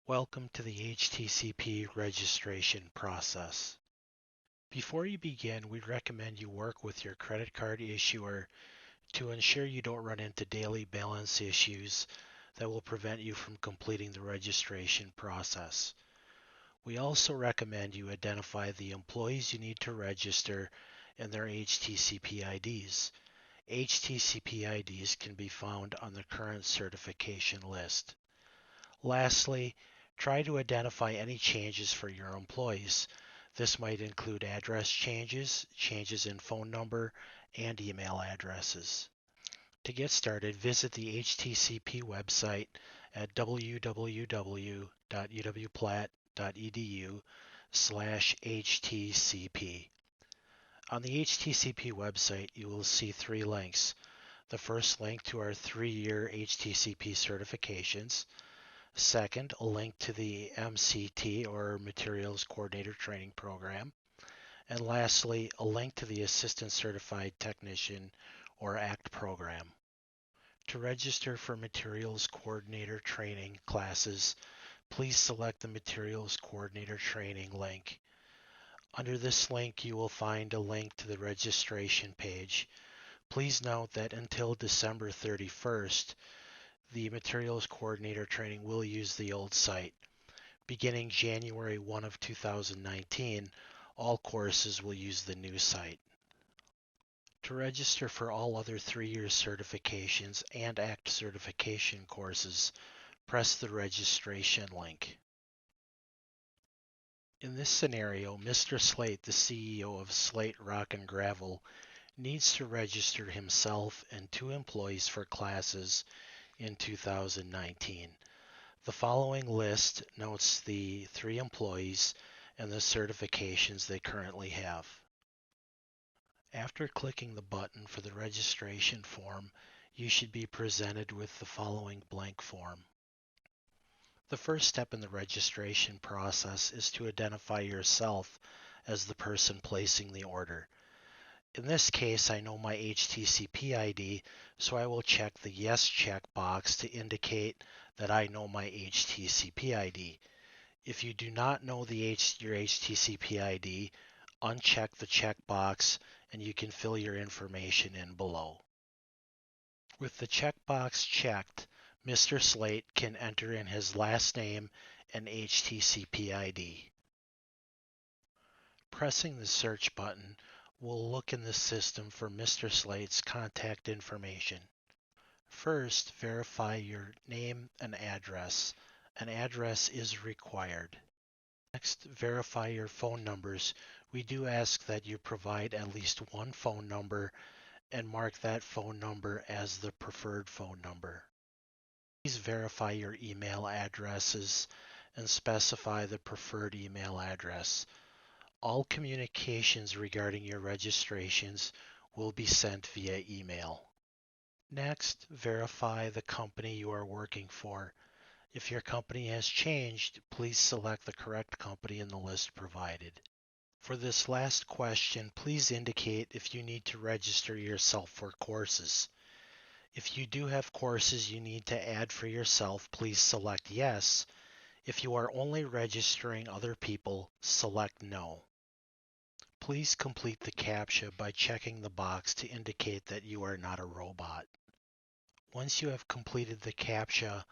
Welcome to the HTCP registration process. Before you begin, we recommend you work with your credit card issuer to ensure you don't run into daily balance issues that will prevent you from completing the registration process. We also recommend you identify the employees you need to register and their HTCP IDs. HTCP IDs can be found on the current certification list. Lastly, try to identify any changes for your employees. This might include address changes, changes in phone number, and email addresses. To get started, visit the HTCP website at www.uwplatt.edu/HTCP. On the HTCP website, you will see three links. The first link to our 3-year HTCP certifications. Second, a link to the MCT or Materials Coordinator Training Program. And lastly, a link to the Assistant Certified Technician or ACT program. To register for Materials Coordinator Training classes, please select the Materials Coordinator Training link. Under this link, you will find a link to the registration page. Please note that until December 31st, the Materials Coordinator Training will use the old site. Beginning January 1 of 2019, all courses will use the new site. To register for all other 3-year certifications and ACT certification courses, press the registration link. In this scenario, Mr. Slate, the CEO of Slate Rock and Gravel, needs to register himself and 2 employees for classes in 2019. The following list notes the 3 employees and the certifications they currently have. After clicking the button for the registration form, you should be presented with the following blank form. The first step in the registration process is to identify yourself as the person placing the order. In this case, I know my HTCP ID, so I will check the Yes checkbox to indicate that I know my HTCP ID. If you do not know your HTCP ID, uncheck the checkbox and you can fill your information in below. With the checkbox checked, Mr. Slate can enter in his last name and HTCP ID. Pressing the search button will look in the system for Mr. Slate's contact information. First, verify your name and address. An address is required. Next, verify your phone numbers. We do ask that you provide at least one phone number and mark that phone number as the preferred phone number. Please verify your email addresses and specify the preferred email address. All communications regarding your registrations will be sent via email. Next, verify the company you are working for. If your company has changed, please select the correct company in the list provided. For this last question, please indicate if you need to register yourself for courses. If you do have courses you need to add for yourself, please select Yes. If you are only registering other people, select No. Please complete the CAPTCHA by checking the box to indicate that you are not a robot. Once you have completed the CAPTCHA,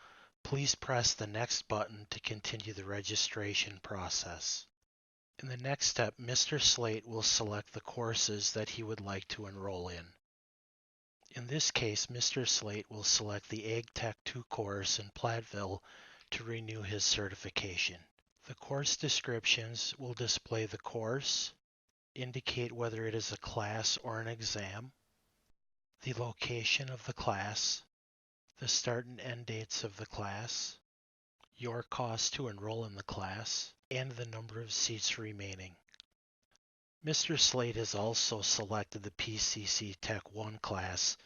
please press the Next button to continue the registration process. In the next step, Mr. Slate will select the courses that he would like to enroll in. In this case, Mr. Slate will select the Ag Tech 2 course in Platteville to renew his certification. The course descriptions will display the course, indicate whether it is a class or an exam, the location of the class, the start and end dates of the class, your cost to enroll in the class, and the number of seats remaining. Mr. Slate has also selected the PCC Tech 1 class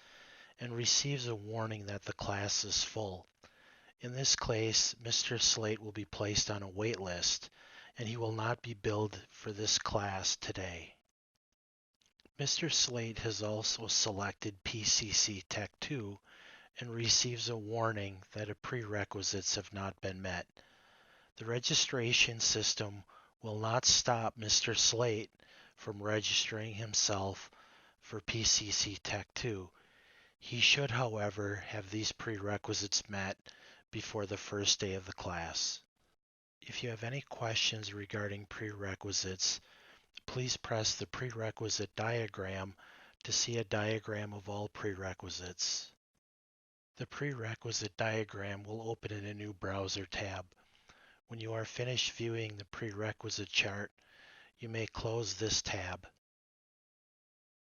and receives a warning that the class is full. In this case, Mr. Slate will be placed on a wait list and he will not be billed for this class today. Mr. Slate has also selected PCC Tech 2 and receives a warning that prerequisites have not been met. The registration system will not stop Mr. Slate from registering himself for PCC Tech 2. He should, however, have these prerequisites met before the first day of the class. If you have any questions regarding prerequisites, please press the prerequisite diagram to see a diagram of all prerequisites. The prerequisite diagram will open in a new browser tab. When you are finished viewing the prerequisite chart, you may close this tab.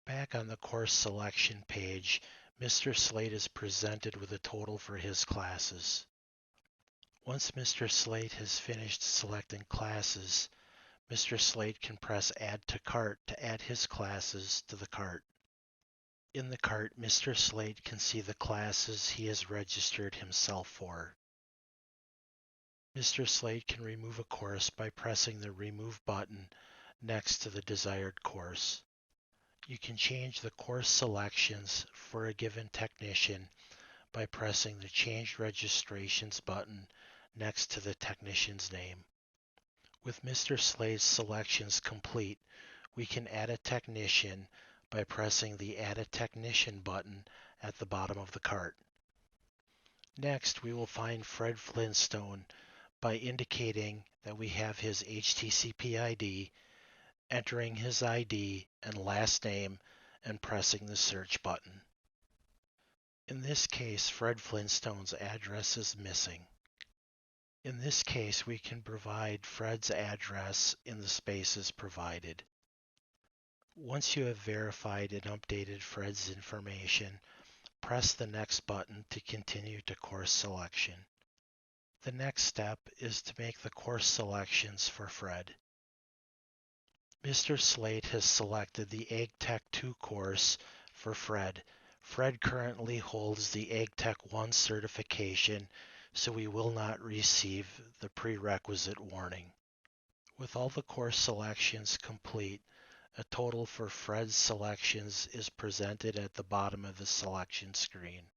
Back on the course selection page, Mr. Slate is presented with a total for his classes. Once Mr. Slate has finished selecting classes, Mr. Slate can press Add to Cart to add his classes to the cart. In the cart, Mr. Slate can see the classes he has registered himself for. Mr. Slate can remove a course by pressing the Remove button next to the desired course. You can change the course selections for a given technician by pressing the Change Registrations button next to the technician's name. With Mr. Slate's selections complete, we can add a technician by pressing the Add a Technician button at the bottom of the cart. Next, we will find Fred Flintstone by indicating that we have his HTCP ID, entering his ID and last name, and pressing the Search button. In this case, Fred Flintstone's address is missing. In this case, we can provide Fred's address in the spaces provided. Once you have verified and updated Fred's information, press the Next button to continue to course selection. The next step is to make the course selections for Fred. Mr. Slate has selected the Ag Tech 2 course for Fred. Fred currently holds the Ag Tech 1 certification, so we will not receive the prerequisite warning. With all the course selections complete, a total for Fred's selections is presented at the bottom of the selection screen.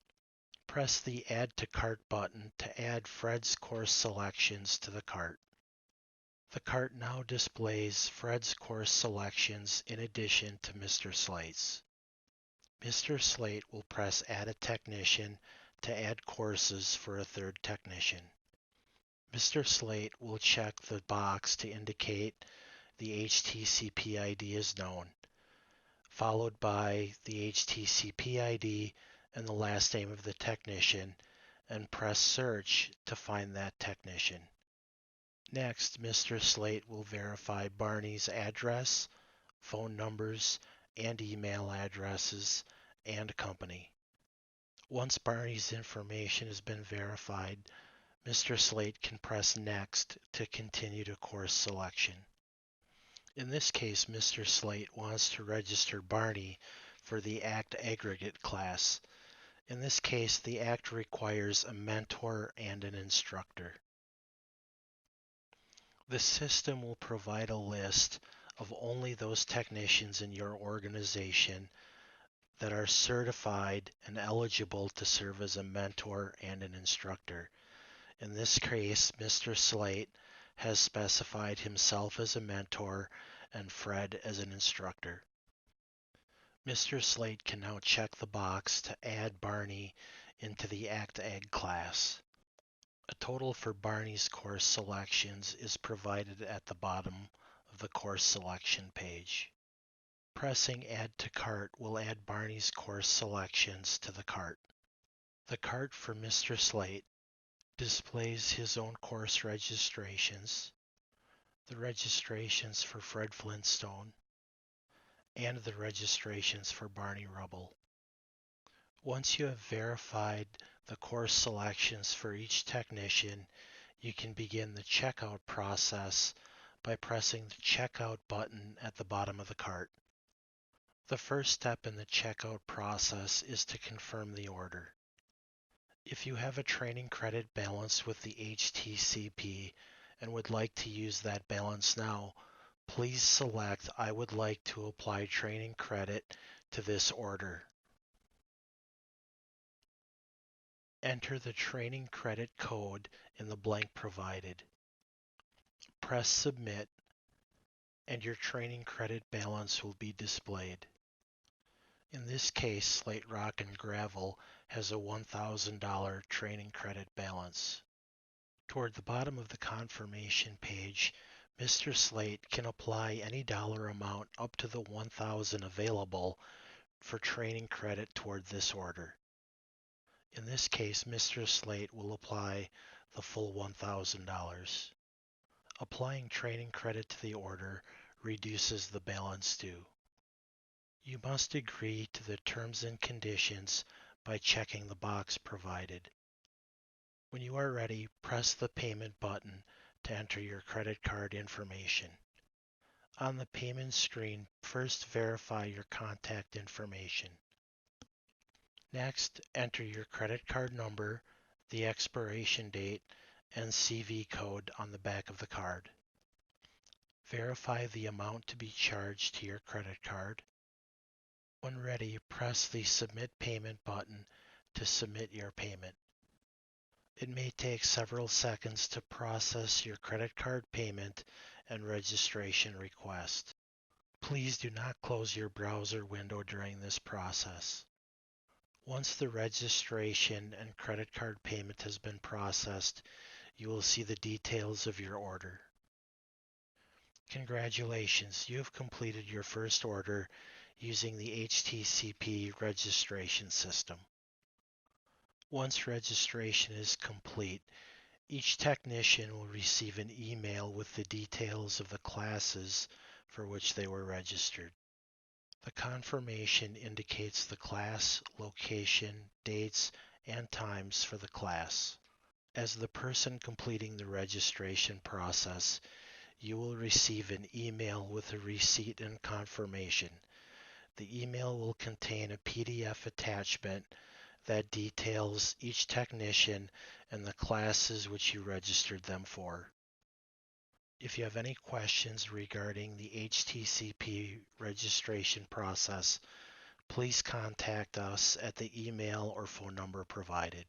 Press the Add to Cart button to add Fred's course selections to the cart. The cart now displays Fred's course selections in addition to Mr. Slate's. Mr. Slate will press Add a Technician to add courses for a third technician. Mr. Slate will check the box to indicate the HTCP ID is known, followed by the HTCP ID and the last name of the technician, and press Search to find that technician. Next, Mr. Slate will verify Barney's address, phone numbers, and email addresses, and company. Once Barney's information has been verified, Mr. Slate can press Next to continue to course selection. In this case, Mr. Slate wants to register Barney for the ACT aggregate class. In this case, the ACT requires a mentor and an instructor. The system will provide a list of only those technicians in your organization that are certified and eligible to serve as a mentor and an instructor. In this case, Mr. Slate has specified himself as a mentor and Fred as an instructor. Mr. Slate can now check the box to add Barney into the ACT Ag class. A total for Barney's course selections is provided at the bottom of the course selection page. Pressing Add to Cart will add Barney's course selections to the cart. The cart for Mr. Slate displays his own course registrations, the registrations for Fred Flintstone, and the registrations for Barney Rubble. Once you have verified the course selections for each technician, you can begin the checkout process by pressing the Checkout button at the bottom of the cart. The first step in the checkout process is to confirm the order. If you have a training credit balance with the HTCP and would like to use that balance now, please select I would like to apply training credit to this order. Enter the training credit code in the blank provided. press Submit, and your training credit balance will be displayed. In this case, Slate Rock and Gravel has a $1,000 training credit balance. Toward the bottom of the confirmation page, Mr. Slate can apply any dollar amount up to the $1,000 available for training credit toward this order. In this case, Mr. Slate will apply the full $1,000. Applying training credit to the order reduces the balance due. You must agree to the terms and conditions by checking the box provided. When you are ready, press the payment button to enter your credit card information. On the payment screen, first verify your contact information. Next, enter your credit card number, the expiration date, and CV code on the back of the card. Verify the amount to be charged to your credit card. When ready, press the Submit Payment button to submit your payment. It may take several seconds to process your credit card payment and registration request. Please do not close your browser window during this process. Once the registration and credit card payment has been processed, you will see the details of your order. Congratulations, you have completed your first order using the HTCP registration system. Once registration is complete, each technician will receive an email with the details of the classes for which they were registered. The confirmation indicates the class, location, dates, and times for the class. As the person completing the registration process, you will receive an email with a receipt and confirmation. The email will contain a PDF attachment that details each technician and the classes which you registered them for. If you have any questions regarding the HTCP registration process, please contact us at the email or phone number provided.